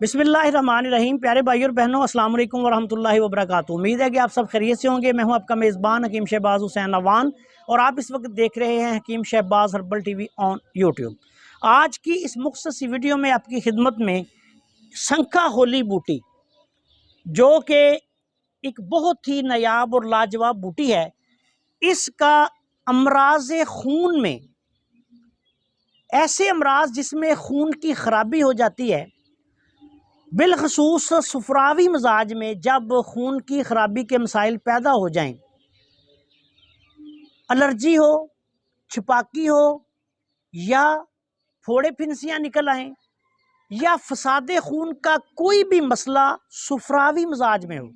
बिस्मिल्लाहिर्रहमानिर्रहीम। प्यारे भाई और बहनों, अस्सलाम वालेकुम वरहमतुल्लाहि वबरकातुहू। उम्मीद है कि आप सब खैरियत से होंगे। मैं हूं आपका मेज़बान हकीम शहबाज हुसैन अवान और आप इस वक्त देख रहे हैं Hakeem Shahbaz herbal TV on YouTube. आज की इस मुख्तसर वीडियो में आपकी खिदमत में शंखा होली बूटी, जो कि एक बहुत ही नायाब और लाजवाब बूटी है, इसका अमराज खून में, ऐसे अमराज जिसमें खून की खराबी हो जाती है, बिलखसूस सुफरावी मिजाज में जब खून की खराबी के मसाइल पैदा हो जाएं, एलर्जी हो, छपाकी हो, या फोड़े फिनसियाँ निकल आएँ, या फसाद खून का कोई भी मसला सुफरावी मिजाज में हो,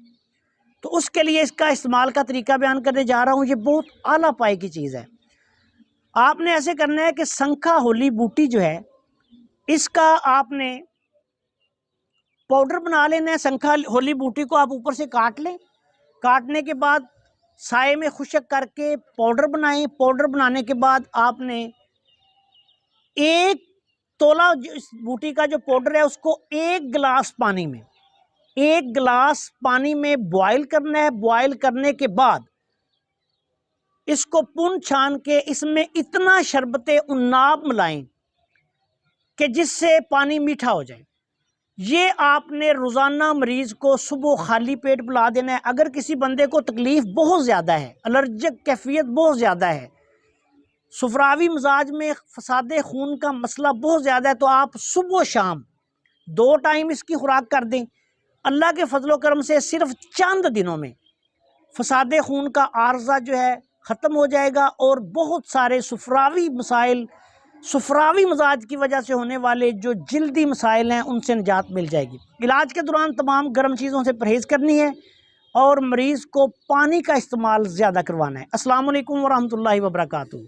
तो उसके लिए इसका इस्तेमाल का तरीका बयान करने जा रहा हूँ। ये बहुत आला पाए की चीज़ है। आपने ऐसे करना है कि शंखा होली बूटी जो है, इसका आपने पाउडर बना लेना है। शंखा होली बूटी को आप ऊपर से काट लें। काटने के बाद साए में खुशक करके पाउडर बनाएं। पाउडर बनाने के बाद आपने एक तोला इस बूटी का जो पाउडर है उसको एक गिलास पानी में बॉयल करना है। बॉयल करने के बाद इसको पुन छान के इसमें इतना शरबते उन्नाब मिलाएं कि जिससे पानी मीठा हो जाए। ये आपने रोज़ाना मरीज़ को सुबह खाली पेट पिला देना है। अगर किसी बंदे को तकलीफ़ बहुत ज़्यादा है, एलर्जिक कैफियत बहुत ज़्यादा है, सुफरावी मिजाज में फसाद खून का मसला बहुत ज़्यादा है, तो आप सुबह शाम 2 टाइम इसकी खुराक कर दें। अल्लाह के फजलो करम से सिर्फ चंद दिनों में फसाद खून का आर्जा जो है ख़त्म हो जाएगा और बहुत सारे सुफरावी मसाइल, सुफरावी मिजाज की वजह से होने वाले जो जल्दी मसाइल हैं, उनसे निजात मिल जाएगी। इलाज के दौरान तमाम गर्म चीज़ों से परहेज़ करनी है और मरीज़ को पानी का इस्तेमाल ज़्यादा करवाना है। अस्सलाम वालेकुम वरहमतुल्लाहि वबरकातुहू।